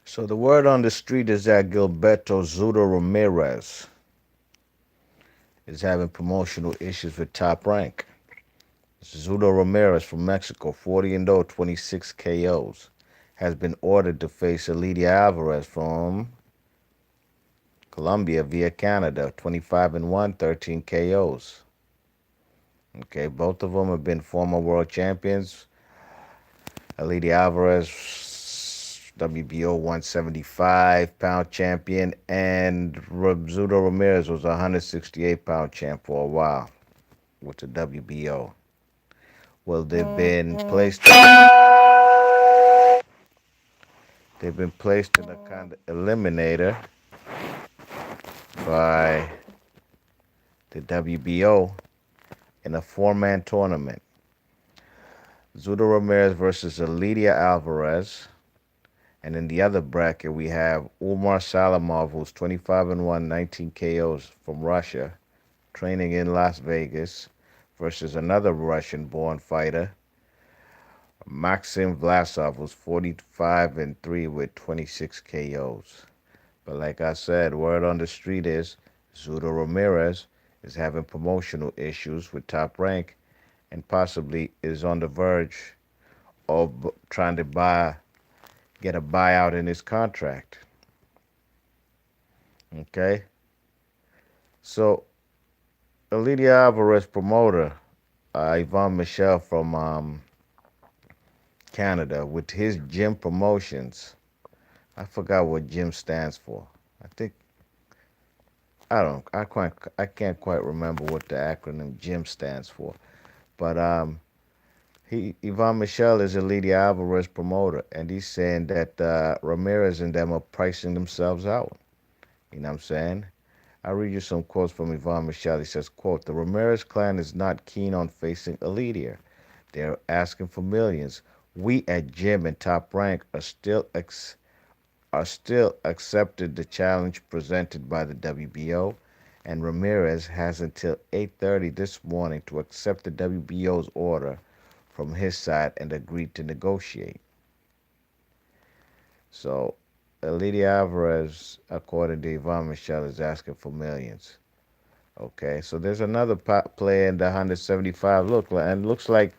So the word on the street is that Gilberto Zudo Ramirez is having promotional issues with Top Rank. Zudo Ramirez from Mexico, 40 and 0, 26 KOs, has been ordered to face Elidier Alvarez from Colombia via Canada, 25 and 1, 13 KOs. Okay, both of them have been former world champions. Elidier Alvarez, WBO 175-pound champion, and Zudo Ramirez was a 168-pound champ for a while with the WBO. Well, they've been placed in a kind of eliminator by the WBO in a four-man tournament. Zudo Ramirez versus Elidia Alvarez. And in the other bracket, we have Umar Salamov, who's 25 and 1, 19 KOs from Russia, training in Las Vegas, versus another Russian-born fighter, Maxim Vlasov, who's 45 and 3 with 26 KOs. But like I said, word on the street is Zudo Ramirez is having promotional issues with Top Rank and possibly is on the verge of trying to get a buyout in his contract. Okay? So, Elidia Alvarez promoter, Ivan Michel from Canada, with his Gym Promotions. I forgot what Gym stands for. I think I can't quite remember what the acronym Gym stands for. But Ivan Michel is Elidia Alvarez promoter, and he's saying that Ramirez and them are pricing themselves out. You know what I'm saying? I'll read you some quotes from Ivan Michel. He says, quote, "The Ramirez clan is not keen on facing Elidier. They're asking for millions. We at Jim and Top Rank are still accepted the challenge presented by the WBO, and Ramirez has until 8:30 this morning to accept the WBO's order from his side and agree to negotiate." So, Elidia Alvarez, according to Ivan Michel, is asking for millions. Okay, so there's another player in the 175 look, and looks like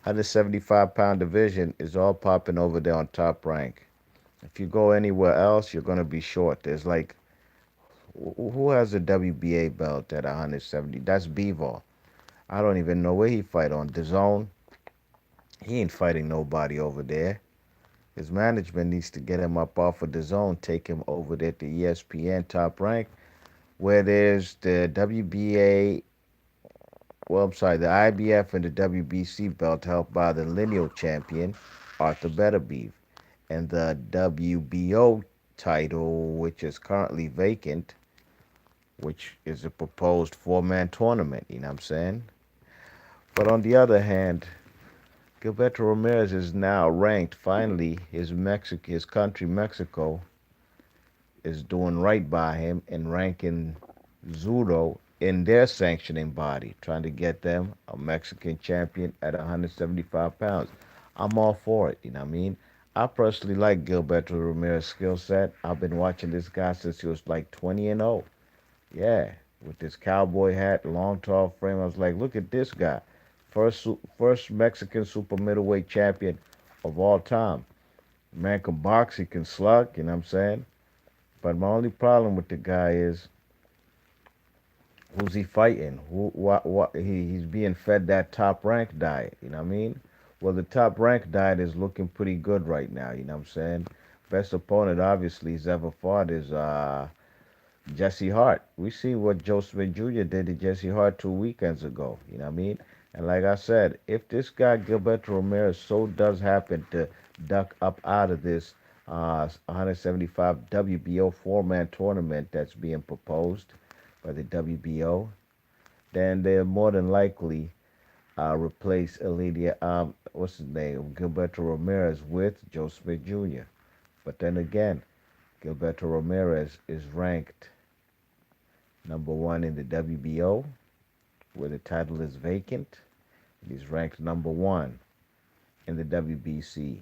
175-pound division is all popping over there on Top Rank. If you go anywhere else, you're gonna be short. There's like, who has a WBA belt at 170? That's Bivol. I don't even know where he fight on. The Zone. He ain't fighting nobody over there. His management needs to get him up off of the Zone, take him over there to ESPN Top Rank, where there's the WBA, well, I'm sorry, the IBF and the WBC belt held by the lineal champion, Arthur Beterbiev, and the WBO title, which is currently vacant, which is a proposed four-man tournament, you know what I'm saying? But on the other hand, Gilberto Ramirez is now ranked, finally, his country, Mexico, is doing right by him and ranking Zudo in their sanctioning body, trying to get them a Mexican champion at 175 pounds. I'm all for it, you know what I mean? I personally like Gilberto Ramirez's skill set. I've been watching this guy since he was like 20 and 0. Yeah, with this cowboy hat, long, tall frame. I was like, look at this guy. First Mexican super middleweight champion of all time. Man can box, he can slug, you know what I'm saying? But my only problem with the guy is, who's he fighting? He's being fed that top rank diet, you know what I mean? Well, the top rank diet is looking pretty good right now, you know what I'm saying? Best opponent obviously he's ever fought is Jesse Hart. We see what Joe Smith Jr. did to Jesse Hart 2 weekends ago, you know what I mean? And like I said, if this guy Gilberto Ramirez so does happen to duck up out of this 175 WBO four-man tournament that's being proposed by the WBO, then they'll more than likely replace Elidia, what's his name, Gilberto Ramirez with Joe Smith Jr. But then again, Gilberto Ramirez is ranked number one in the WBO, where the title is vacant. He's ranked number one in the WBC,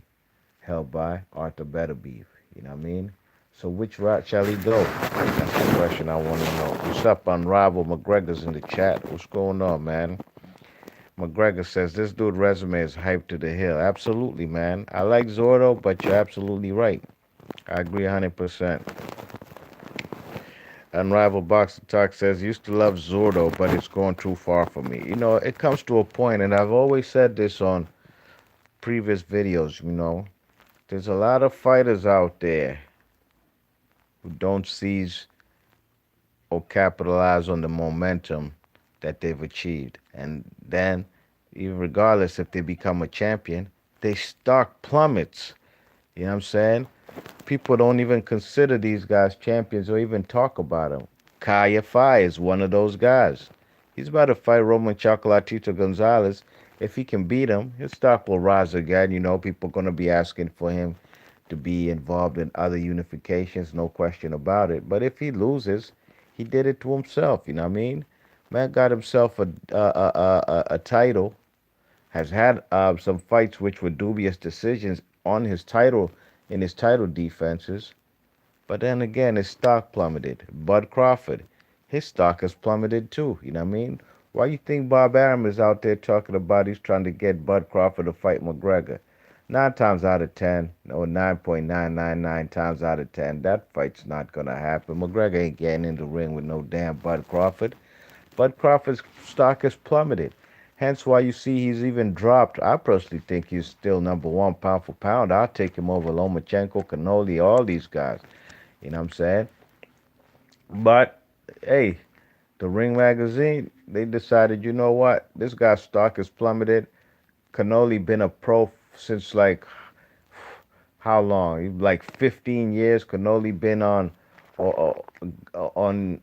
held by Arthur Beterbiev. You know what I mean? So which route shall he go? That's the question I want to know. What's up, Unrivaled McGregor's in the chat? What's going on, man? McGregor says this dude resume is hyped to the hill. Absolutely, man. I like Zordo, but you're absolutely right. I agree 100%. Unrivaled Boxer Talk says used to love Zordo, but it's gone too far for me. It comes to a point, and I've always said this on previous videos. There's a lot of fighters out there who don't seize or capitalize on the momentum that they've achieved. And then, even regardless if they become a champion, they stock plummets. You know what I'm saying? People don't even consider these guys champions or even talk about them. Kaya Fai is one of those guys. He's about to fight Roman Chocolatito Gonzalez. If he can beat him, his stock will rise again. People are going to be asking for him to be involved in other unifications, no question about it. But if he loses, he did it to himself. You know what I mean? Man got himself a title. Has had some fights which were dubious decisions on his title in his title defenses. But then again, his stock plummeted. Bud Crawford, his stock has plummeted too. You know what I mean? Why you think Bob Arum is out there talking about he's trying to get Bud Crawford to fight McGregor? 9 times out of 10, or 9.999 times out of 10, that fight's not gonna happen. McGregor ain't getting in the ring with no damn Bud Crawford. Bud Crawford's stock has plummeted. Hence why you see he's even dropped. I personally think he's still number one pound for pound. I'll take him over Lomachenko, Canoli, all these guys. You know what I'm saying? But hey, the Ring magazine, they decided, you know what? This guy's stock has plummeted. Canoli been a pro since like how long? Like 15 years. Canoli been on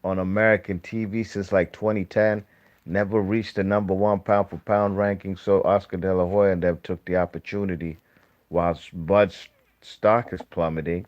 American TV since like 2010. Never reached the number one pound for pound ranking. So Oscar De La Hoya and them took the opportunity, whilst Bud's stock is plummeting.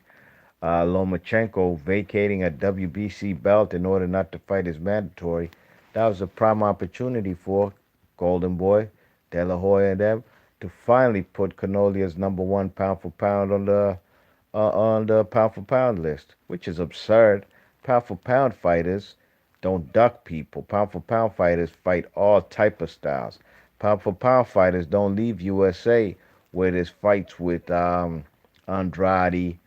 Lomachenko vacating a WBC belt in order not to fight his mandatory. That was a prime opportunity for Golden Boy, De La Hoya, and them to finally put Canoli as number one pound for pound on the pound for pound list, which is absurd. Pound for pound fighters don't duck people. Pound for pound fighters fight all type of styles. Pound for pound fighters don't leave USA where there's fights with Andrade,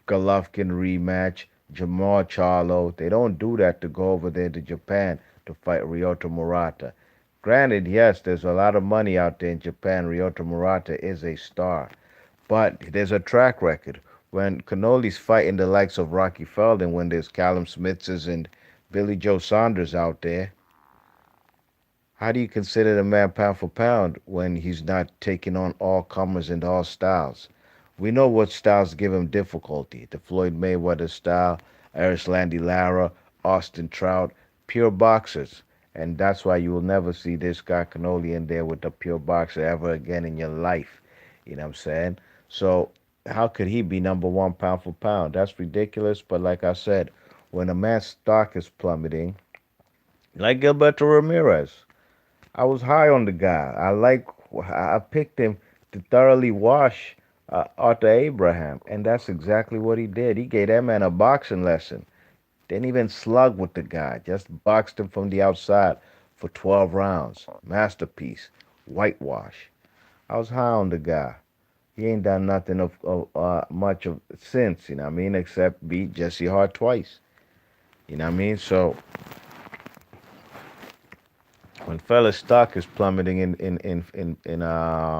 Golovkin rematch, Jamal Charlo. They don't do that to go over there to Japan to fight Ryota Murata. Granted, yes, there's a lot of money out there in Japan. Ryota Murata is a star. But there's a track record. When Canoli's fighting the likes of Rocky Feldon, when there's Callum Smiths and Billy Joe Saunders out there, how do you consider the man pound for pound when he's not taking on all comers and all styles? We know what styles give him difficulty. The Floyd Mayweather style, Landy Lara, Austin Trout, pure boxers. And that's why you will never see this guy Canoli in there with the pure boxer ever again in your life. You know what I'm saying? So how could he be number one pound for pound? That's ridiculous. But like I said, when a man's stock is plummeting, like Gilberto Ramirez, I was high on the guy. I picked him to thoroughly wash Arthur Abraham, and that's exactly what he did. He gave that man a boxing lesson. Didn't even slug with the guy. Just boxed him from the outside for 12 rounds. Masterpiece. Whitewash. I was high on the guy. He ain't done nothing of much of since, you know what I mean, except beat Jesse Hart twice. You know what I mean? So when fella's stock is plummeting in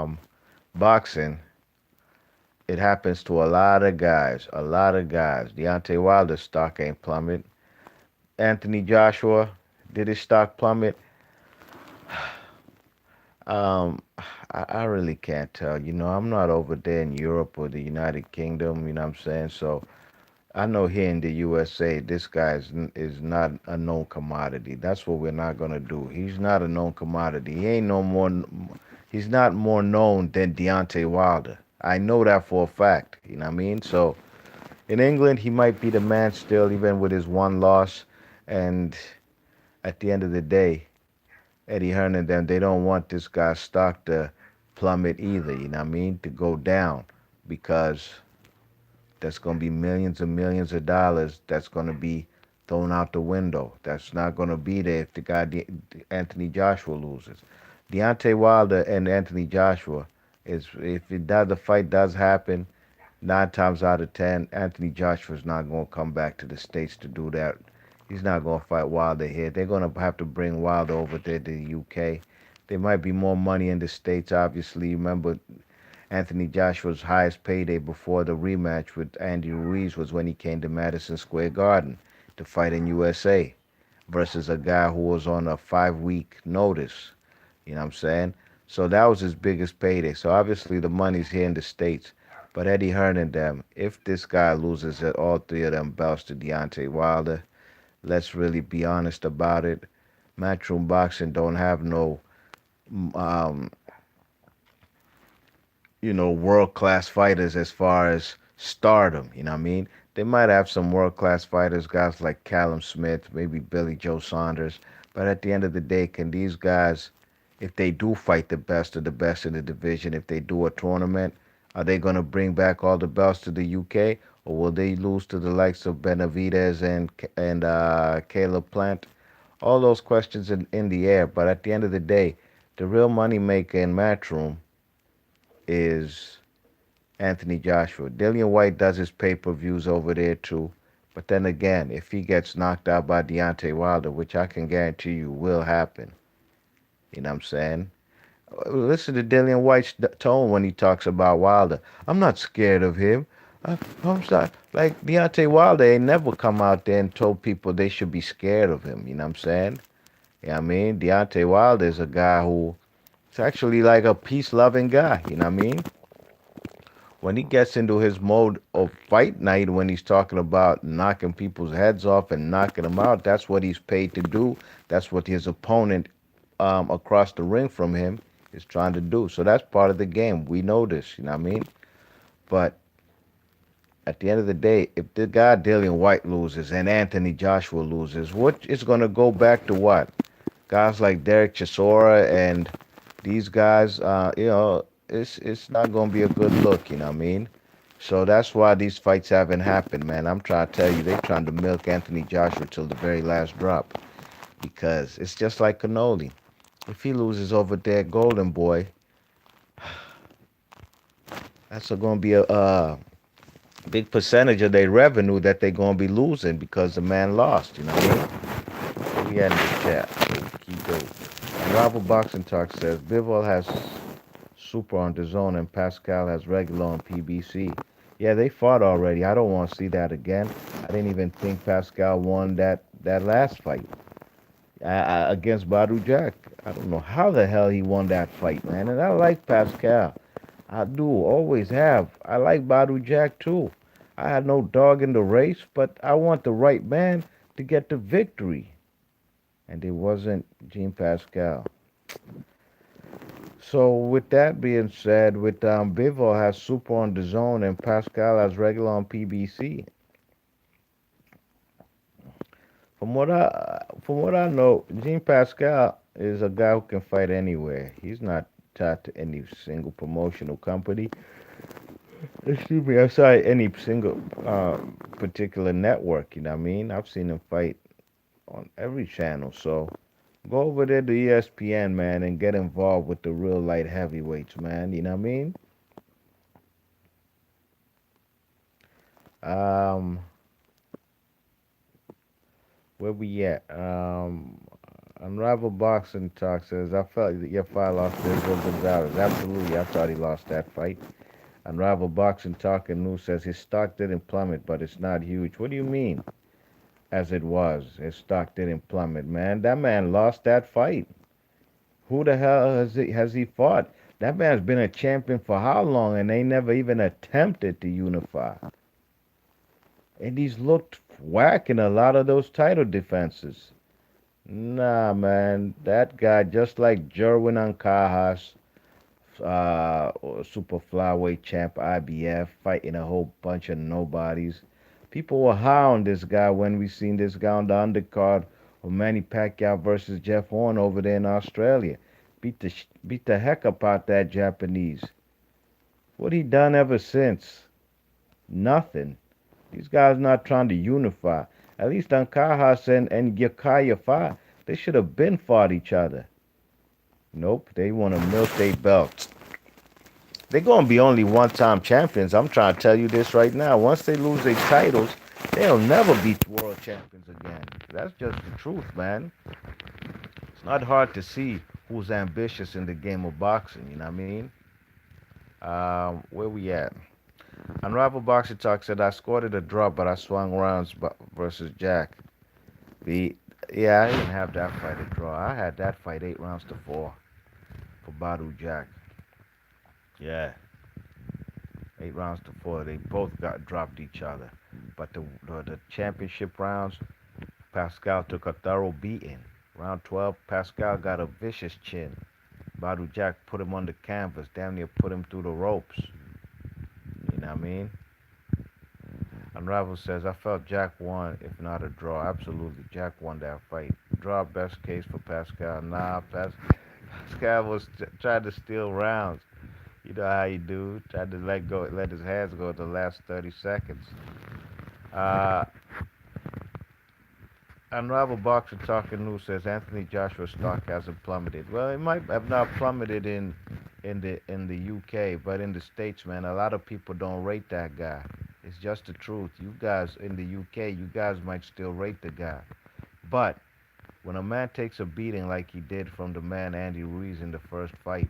boxing, it happens to a lot of guys. A lot of guys. Deontay Wilder's stock ain't plummet. Anthony Joshua, did his stock plummet? Um, I really can't tell. I'm not over there in Europe or the United Kingdom. You know what I'm saying? So I know here in the USA, this guy is not a known commodity. That's what we're not gonna do. He's not a known commodity. He ain't no more. He's not more known than Deontay Wilder. I know that for a fact. You know what I mean? So in England, he might be the man still, even with his one loss. And at the end of the day, Eddie Hearn and them, they don't want this guy's stock to plummet either. You know what I mean? To go down because That's going to be millions and millions of dollars that's going to be thrown out the window. That's not going to be there if the guy Anthony Joshua loses. Deontay Wilder and Anthony Joshua is if the fight does happen, 9 times out of 10, Anthony Joshua's not going to come back to the States to do that. He's not going to fight Wilder here. They're going to have to bring Wilder over there to the UK. There might be more money in the States, obviously. Remember, Anthony Joshua's highest payday before the rematch with Andy Ruiz was when he came to Madison Square Garden to fight in USA versus a guy who was on a 5 week notice. You know what I'm saying? So that was his biggest payday. So obviously the money's here in the States. But Eddie Hearn and them, if this guy loses at all three of them belts to Deontay Wilder, let's really be honest about it. Matchroom Boxing don't have no um, world class fighters as far as stardom. You know what I mean? They might have some world class fighters, guys like Callum Smith, maybe Billy Joe Saunders. But at the end of the day, can these guys, if they do fight the best of the best in the division, if they do a tournament, are they going to bring back all the belts to the UK, or will they lose to the likes of Benavidez and Caleb Plant? All those questions in the air. But at the end of the day, the real money maker in Matchroom is Anthony Joshua. Dillian White does his pay-per-views over there too. But then again, if he gets knocked out by Deontay Wilder, which I can guarantee you will happen, you know what I'm saying? Listen to Dillian White's tone when he talks about Wilder. I'm not scared of him. I'm sorry. Like Deontay Wilder ain't never come out there and told people they should be scared of him. You know what I'm saying? You know what I mean? Deontay Wilder is a guy who is actually like a peace-loving guy. You know what I mean? When he gets into his mode of fight night, when he's talking about knocking people's heads off and knocking them out, that's what he's paid to do. That's what his opponent across the ring from him is trying to do. So that's part of the game. We know this, you know what I mean? But at the end of the day, if the guy Dillian White loses and Anthony Joshua loses, what is going to go back to what? Guys like Derek Chisora and these guys, it's not going to be a good look, you know what I mean? So that's why these fights haven't happened, man. I'm trying to tell you, they're trying to milk Anthony Joshua till the very last drop because it's just like Cannoli. If he loses over there, Golden Boy, that's going to be a big percentage of their revenue that they're going to be losing because the man lost, you know what I mean? We had in the chat. So keep going. And Rival Boxing Talk says, Bivol has Super on the Zone and Pascal has regular on PBC. Yeah, they fought already. I don't want to see that again. I didn't even think Pascal won that last fight against Badu Jack. I don't know how the hell he won that fight, man. And I like Pascal. I do, always have. I like Badu Jack too. I had no dog in the race, but I want the right man to get the victory. And it wasn't Jean Pascal. So with that being said, with Bivol has Super on the Zone and Pascal has regular on PBC. From what I know, Jean Pascal is a guy who can fight anywhere. He's not tied to any single promotional company. Excuse me, I'm sorry, any single particular network. You know what I mean? I've seen him fight on every channel. So go over there to ESPN, man, and get involved with the real light heavyweights, man. You know what I mean? Um, where we at? Unrivaled Boxing Talk says, I felt that your fight lost to Israel Gonzalez. Absolutely, I thought he lost that fight. Unrivaled Boxing Talk and News says his stock didn't plummet, but it's not huge. What do you mean? As it was, his stock didn't plummet, man. That man lost that fight. Who the hell has he fought? That man's been a champion for how long, and they never even attempted to unify. And he's looked whack in a lot of those title defenses. Nah, man, that guy, just like Jerwin Ancajas, super flyweight champ IBF, fighting a whole bunch of nobodies. People were high on this guy when we seen this guy on the undercard of Manny Pacquiao versus Jeff Horn over there in Australia. Beat the heck up out that Japanese. What he done ever since? Nothing. These guys not trying to unify. At least Ancajas and Yakaya Fa, they should have been fought each other. Nope, they want to milk their belts. They're gonna be only one-time champions. I'm trying to tell you this right now. Once they lose their titles, they'll never be world champions again. That's just the truth, man. It's not hard to see who's ambitious in the game of boxing. You know what I mean? Where we at? Unrivaled Boxing Talk said I scored it a draw, but I swung rounds versus Jack. The Yeah, I didn't have that fight a draw. I had that fight 8 rounds to 4 for Badu Jack. Yeah, 8 rounds to 4. They both got dropped each other, but the championship rounds, Pascal took a thorough beating. Round 12, Pascal got a vicious chin. Badu Jack put him on the canvas, damn near put him through the ropes. You know what I mean? Unrivaled says, I felt Jack won, if not a draw. Absolutely, Jack won that fight. Draw, best case for Pascal. Nah, Pascal was trying to steal rounds. You know how you do. Tried to let his hands go at the last 30 seconds. Uh, Unrivaled Boxer Talking News says Anthony Joshua's stock hasn't plummeted. Well, it might have not plummeted in the UK, but in the States, man, a lot of people don't rate that guy. It's just the truth. You guys in the UK, you guys might still rate the guy. But when a man takes a beating like he did from the man Andy Ruiz in the first fight,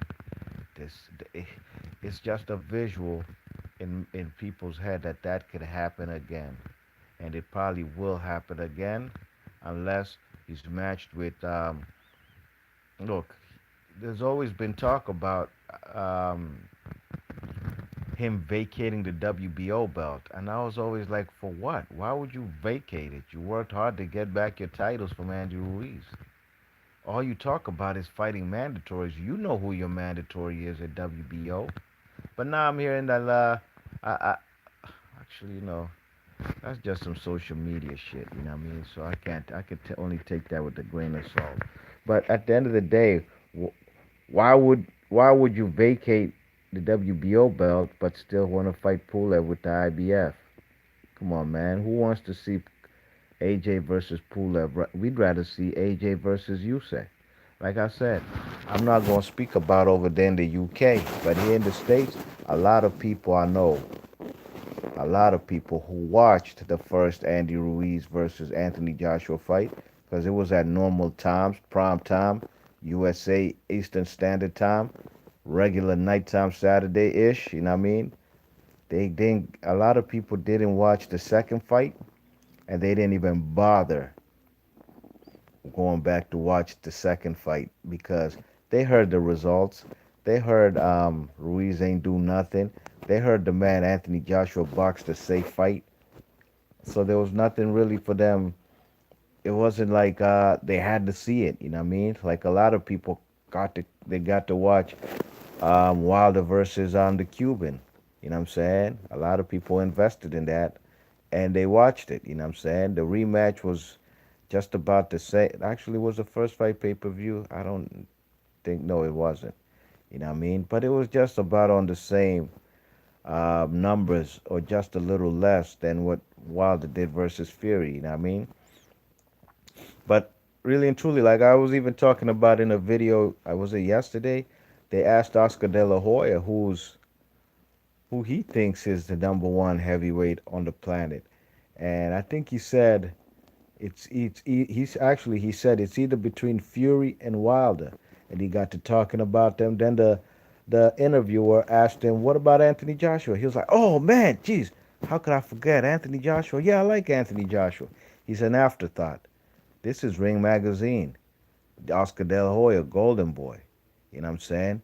this it's just a visual in people's head that that could happen again, and it probably will happen again unless he's matched with look, there's always been talk about um, him vacating the WBO belt, and I was always like, for what? Why would you vacate it? You worked hard to get back your titles from Andy Ruiz. All you talk about is fighting mandatories. You know who your mandatory is at WBO. But now I'm hearing that I actually, that's just some social media shit. You know what I mean? So I can't. I could only take that with a grain of salt. But at the end of the day, why would you vacate the WBO belt but still want to fight Pulev with the IBF? Come on, man. Who wants to see AJ versus Pulev? We'd rather see AJ versus Usyk. Like I said, I'm not going to speak about over there in the UK, but here in the States, a lot of people I know, a lot of people who watched the first Andy Ruiz versus Anthony Joshua fight, because it was at normal times, prime time, USA Eastern Standard Time, regular nighttime Saturday-ish, you know what I mean? They didn't, a lot of people didn't watch the second fight, and they didn't even bother going back to watch the second fight because they heard the results. They heard Ruiz ain't do nothing. They heard the man Anthony Joshua boxed a safe fight. So there was nothing really for them. It wasn't like they had to see it. You know what I mean? Like a lot of people got to watch Wilder versus the Cuban. You know what I'm saying? A lot of people invested in that and they watched it. You know what I'm saying? The rematch was just about the same. Actually, it was the first fight pay-per-view. I don't think, no, it wasn't. You know what I mean? But it was just about on the same numbers or just a little less than what Wilder did versus Fury. You know what I mean? But really and truly, like I was even talking about in a video, I was it yesterday. They asked Oscar De La Hoya who he thinks is the number one heavyweight on the planet, and I think he said he said it's either between Fury and Wilder, and he got to talking about them. Then the interviewer asked him, "What about Anthony Joshua?" He was like, "Oh man, jeez, how could I forget Anthony Joshua? Yeah, I like Anthony Joshua. He's an afterthought." This is Ring Magazine, Oscar De La Hoya, Golden Boy. You know what I'm saying?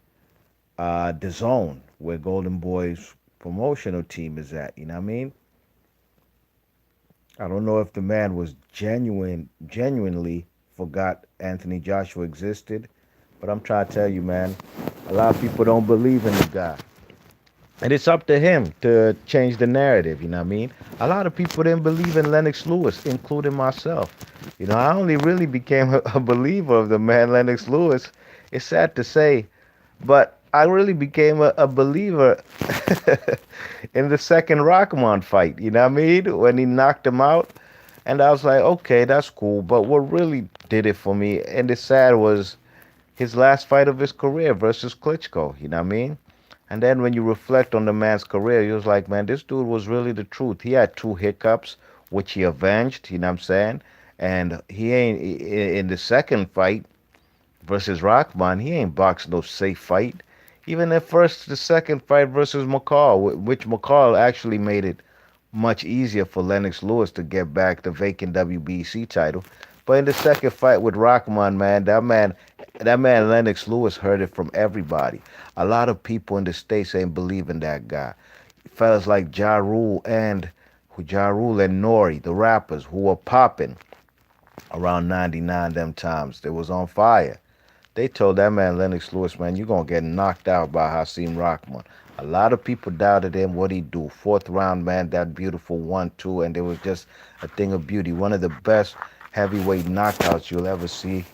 The Zone, where Golden Boy's promotional team is at. You know what I mean? I don't know if the man was genuinely forgot Anthony Joshua existed, but I'm trying to tell you, man, a lot of people don't believe in the guy. And it's up to him to change the narrative, you know what I mean? A lot of people didn't believe in Lennox Lewis, including myself. I only really became a believer of the man Lennox Lewis. It's sad to say, but I really became a believer in the second Rockman fight. You know what I mean? When he knocked him out, and I was like, okay, that's cool. But what really did it for me, and the sad was his last fight of his career versus Klitschko. You know what I mean? And then when you reflect on the man's career, you was like, man, this dude was really the truth. He had two hiccups, which he avenged. You know what I'm saying? And he ain't in the second fight versus Rockman. He ain't boxed no safe fight. Even the second fight versus McCall, which McCall actually made it much easier for Lennox Lewis to get back the vacant WBC title. But in the second fight with Rockman, that man Lennox Lewis heard it from everybody. A lot of people in the States ain't believing that guy. Fellas like Ja Rule and Nori, the rappers who were popping around 99 them times. They was on fire. They told that man Lennox Lewis, man, you're gonna get knocked out by Hasim Rahman. A lot of people doubted him. What he do? Fourth round, man, that beautiful 1-2, and it was just a thing of beauty. One of the best heavyweight knockouts you'll ever see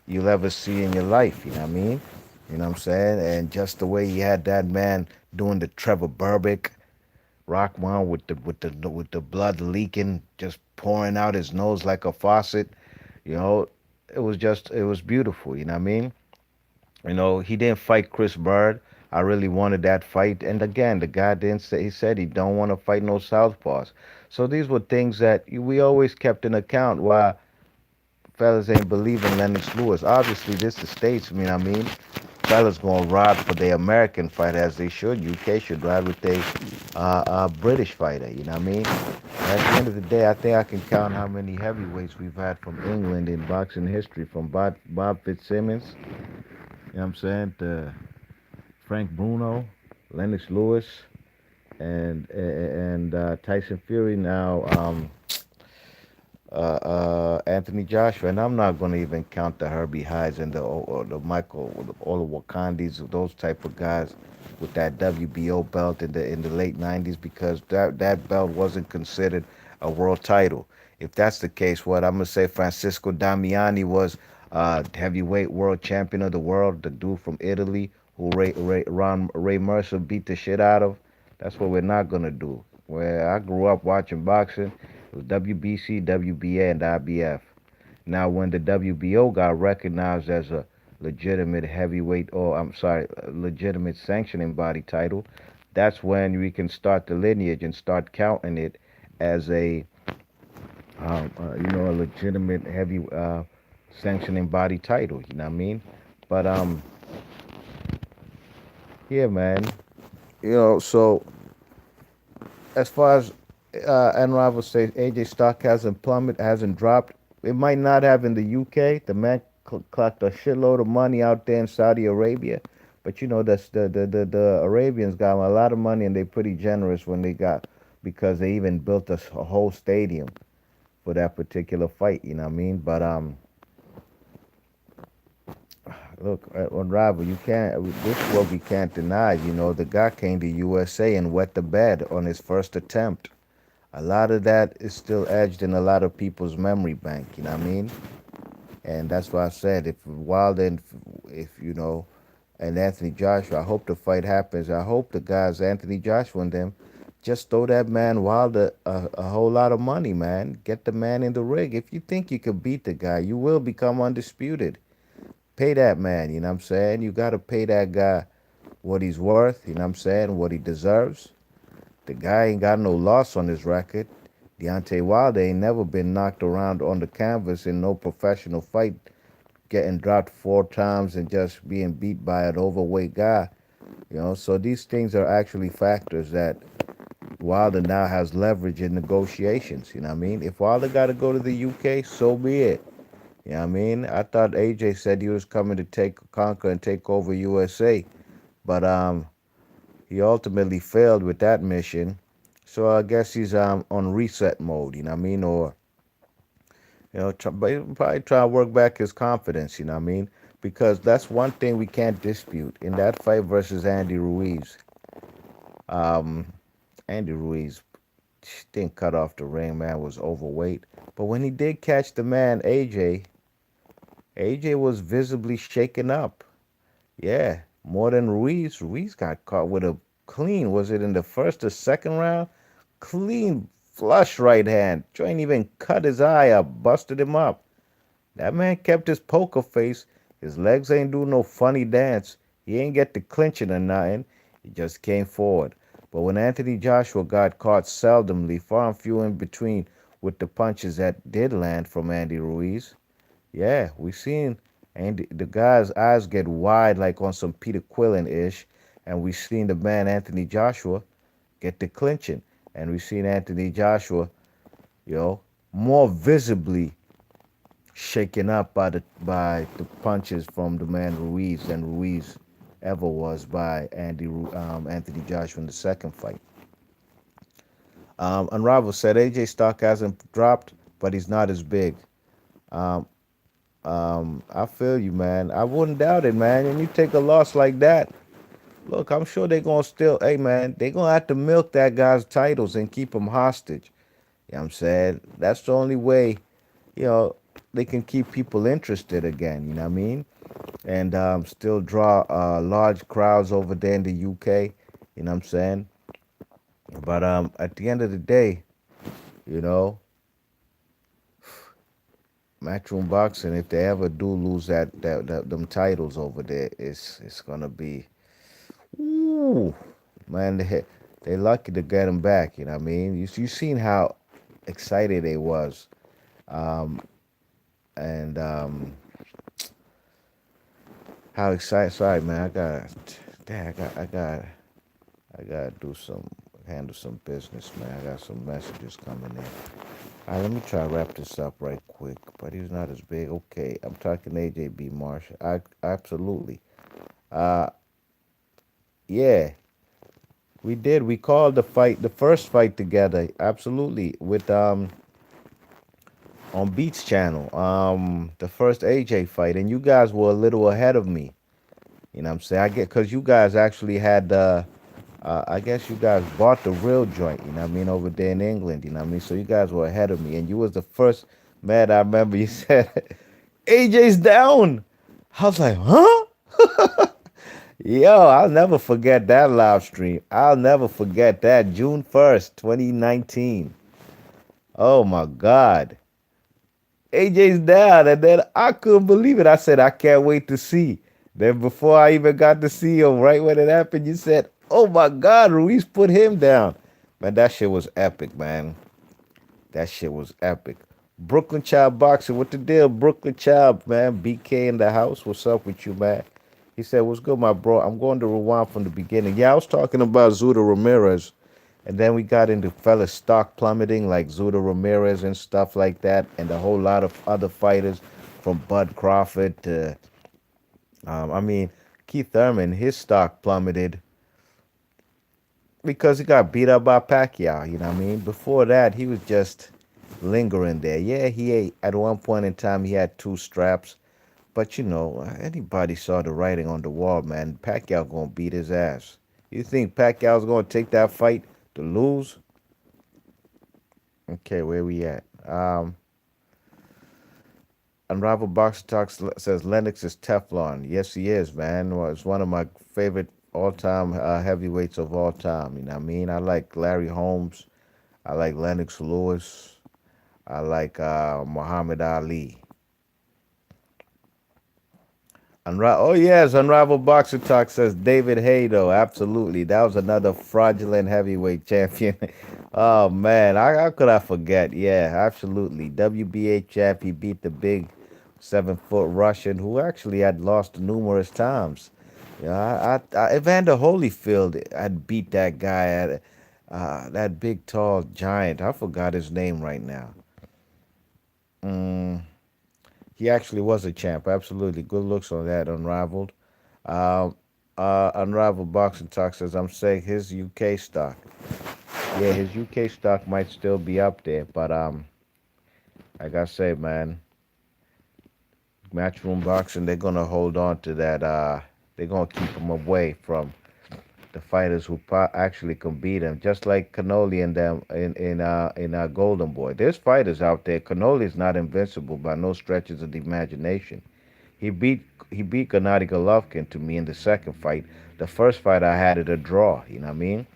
in your life. You know what I mean? You know what I'm saying? And just the way he had that man doing the Trevor Burbick Rahman with the blood leaking, just pouring out his nose like a faucet. You know, it was beautiful. You know what I mean? He didn't fight Chris Bird. I really wanted that fight. And again, the guy didn't say, he said he don't want to fight no southpaws. So these were things that we always kept in account why fellas ain't believing Lennox Lewis. Obviously, this is States, you know what I mean? Fellas gonna ride for the American fight as they should. UK should ride with their British fighter, you know what I mean? At the end of the day, I think I can count how many heavyweights we've had from England in boxing history, from Bob Fitzsimmons, you know what I'm saying, to Frank Bruno, Lennox Lewis, and Tyson Fury now. Anthony Joshua, and I'm not going to even count the Herbie Highs and the Michael, all the Wakandis, those type of guys with that WBO belt in the late '90s, because that belt wasn't considered a world title. If that's the case, what I'm gonna say, Francisco Damiani was heavyweight world champion of the world, the dude from Italy who Ray Mercer beat the shit out of. That's what we're not gonna do. Where I grew up watching boxing, it was WBC, WBA, and IBF. Now, when the WBO got recognized as a legitimate heavyweight, or I'm sorry, a legitimate sanctioning body title, that's when we can start the lineage and start counting it as a legitimate heavy sanctioning body title. You know what I mean? But yeah, man. So as far as Unrivaled says, AJ stock hasn't dropped. It might not have in the UK. The man clocked a shitload of money out there in Saudi Arabia, but that's the Arabians got a lot of money, and they're pretty generous when they got, because they even built a whole stadium for that particular fight. You know what I mean? But look, Unrivaled, you can't. This is what we can't deny. The guy came to USA and wet the bed on his first attempt. A lot of that is still edged in a lot of people's memory bank, you know what I mean? And that's why I said, if Wilder, and Anthony Joshua, I hope the fight happens. I hope the guys, Anthony Joshua and them, just throw that man Wilder a whole lot of money, man. Get the man in the ring. If you think you could beat the guy, you will become undisputed. Pay that man, you know what I'm saying? You got to pay that guy what he's worth, you know what I'm saying, what he deserves. The guy ain't got no loss on his record. Deontay Wilder ain't never been knocked around on the canvas in no professional fight, getting dropped 4 times and just being beat by an overweight guy. So these things are actually factors that Wilder now has leverage in negotiations. You know what I mean? If Wilder got to go to the UK, so be it. You know what I mean? I thought AJ said he was coming to conquer and take over USA, but he ultimately failed with that mission. So I guess he's on reset mode, you know what I mean? Or, but he'll probably try to work back his confidence, you know what I mean? Because that's one thing we can't dispute. In that fight versus Andy Ruiz, um, Andy Ruiz didn't cut off the ring, man, was overweight. But when he did catch the man, AJ was visibly shaken up. Yeah, more than Ruiz. Ruiz got caught with a clean. Was it in the first or second round? Clean flush right hand. Joint even cut his eye up, busted him up. That man kept his poker face. His legs ain't do no funny dance. He ain't get the clinching or nothing. He just came forward. But when Anthony Joshua got caught seldomly, far and few in between with the punches that did land from Andy Ruiz, yeah, we seen Andy, the guy's eyes get wide like on some Peter Quillen ish, and we seen the man Anthony Joshua get the clinching, and we seen Anthony Joshua, you know, more visibly shaken up by the punches from the man Ruiz than Ruiz ever was by Anthony Joshua in the second fight. Unrivaled said AJ stock hasn't dropped, but he's not as big. Um, I feel you, man. I wouldn't doubt it, man. And you take a loss like that, look, I'm sure they're gonna still, hey, man, they're gonna have to milk that guy's titles and keep him hostage. You know what I'm saying? That's the only way, you know, they can keep people interested again. You know what I mean? And still draw large crowds over there in the UK. You know what I'm saying? But at the end of the day, you know, matchroom boxing, if they ever do lose that them titles over there, it's gonna be, ooh, man, they lucky to get them back. You know what I mean? You seen how excited they was, um, and how excited. Sorry, man, damn, I gotta handle some business, man. I got some messages coming in. All right, let me try to wrap this up right quick. But he's not as big. Okay, I'm talking AJB Marshall. I absolutely. Uh, yeah, we did. We called the fight, the first fight together. Absolutely, with on Beats channel. The first AJ fight, and you guys were a little ahead of me. You know what I'm saying? I get because you guys actually had the. I guess you guys bought the real joint, you know what I mean, over there in England, you know what I mean? So you guys were ahead of me, and you was the first man I remember you said, AJ's down. I was like, huh? Yo, I'll never forget that live stream. I'll never forget that. June 1st, 2019. Oh my God. AJ's down. And then I couldn't believe it. I said, I can't wait to see. Then before I even got to see him, right when it happened, you said, oh my God, Ruiz put him down. Man, that shit was epic, man. That shit was epic. Brooklyn Child Boxing, what the deal? Brooklyn Child, man. BK in the house. What's up with you, man? He said, what's good, my bro? I'm going to rewind from the beginning. Yeah, I was talking about Zuda Ramirez. And then we got into fella stock plummeting like Zuda Ramirez and stuff like that. And a whole lot of other fighters from Bud Crawford to, I mean, Keith Thurman, his stock plummeted because he got beat up by Pacquiao. You know what I mean? Before that, he was just lingering there. Yeah, at one point in time he had two straps, but you know anybody saw the writing on the wall, man. Pacquiao gonna beat his ass. You think Pacquiao's gonna take that fight to lose? Okay, where we at? Unrivaled Boxer Talks says Lennox is Teflon. Yes, he is, man. Well, it's one of my favorite all-time heavyweights of all time. You know what I mean? I like Larry Holmes. I like Lennox Lewis. I like Muhammad Ali. Oh yes, Unrivaled Boxer Talk says David Haydo. Absolutely, that was another fraudulent heavyweight champion. Oh man, how could I forget? Yeah, absolutely. WBA champ. He beat the big 7 foot Russian who actually had lost numerous times. Yeah, Evander Holyfield had beat that guy at that big tall giant. I forgot his name right now. Mm, he actually was a champ. Absolutely, good looks on that. Unrivaled. Um, Unrivaled Boxing Talk says I'm saying his UK stock. Yeah, his UK stock might still be up there, but like I say, man, Matchroom Boxing, they're gonna hold on to that. They're gonna keep him away from the fighters who actually can beat him, just like Canoli and them in Golden Boy. There's fighters out there. Canoli's not invincible by no stretches of the imagination. He beat Gennady Golovkin to me in the second fight. The first fight I had it a draw. You know what I mean?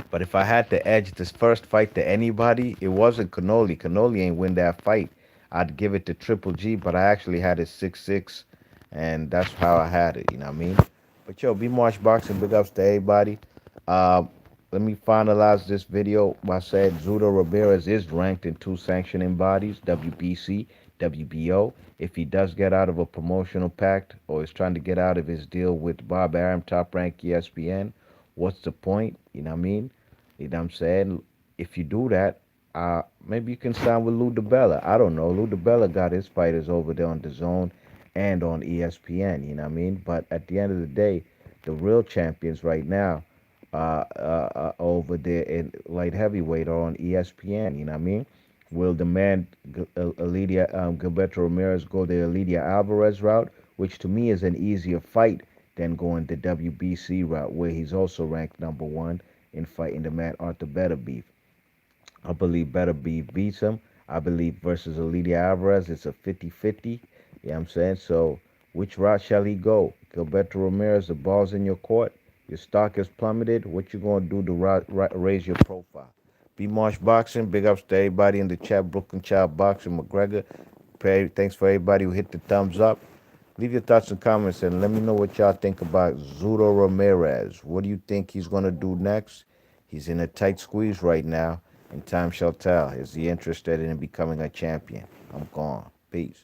But if I had to edge this first fight to anybody, it wasn't Canoli. Canoli ain't win that fight. I'd give it to Triple G, but I actually had it 6-6, and that's how I had it. You know what I mean? But yo, be Marsh Boxing. Big ups to everybody. Uh, Let me finalize this video by saying Zudo Ramirez is ranked in two sanctioning bodies, WBC, WBO. If he does get out of a promotional pact or is trying to get out of his deal with Bob Arum, top rank ESPN, what's the point? You know what I mean? You know what I'm saying? If you do that, maybe you can sign with Lou DiBella. I don't know. Lou DiBella got his fighters over there on the zone and on ESPN, you know what I mean? But at the end of the day, the real champions right now over there in light heavyweight are on ESPN, you know what I mean? Will the man Elidia Gilberto Ramirez go the Elidia Alvarez route, which to me is an easier fight than going the WBC route, where he's also ranked number one in fighting the man Arthur Better Beef. I believe Better Beef beats him. I believe versus Elidia Alvarez, it's a 50-50. You know what I'm saying? So, which route shall he go? Gilberto Ramirez, the ball's in your court. Your stock has plummeted. What you going to do to raise your profile? B Marsh Boxing, big ups to everybody in the chat. Brooklyn Child Boxing, McGregor. Thanks for everybody who hit the thumbs up. Leave your thoughts and comments and let me know what y'all think about Zudo Ramirez. What do you think he's going to do next? He's in a tight squeeze right now, and time shall tell. Is he interested in becoming a champion? I'm gone. Peace.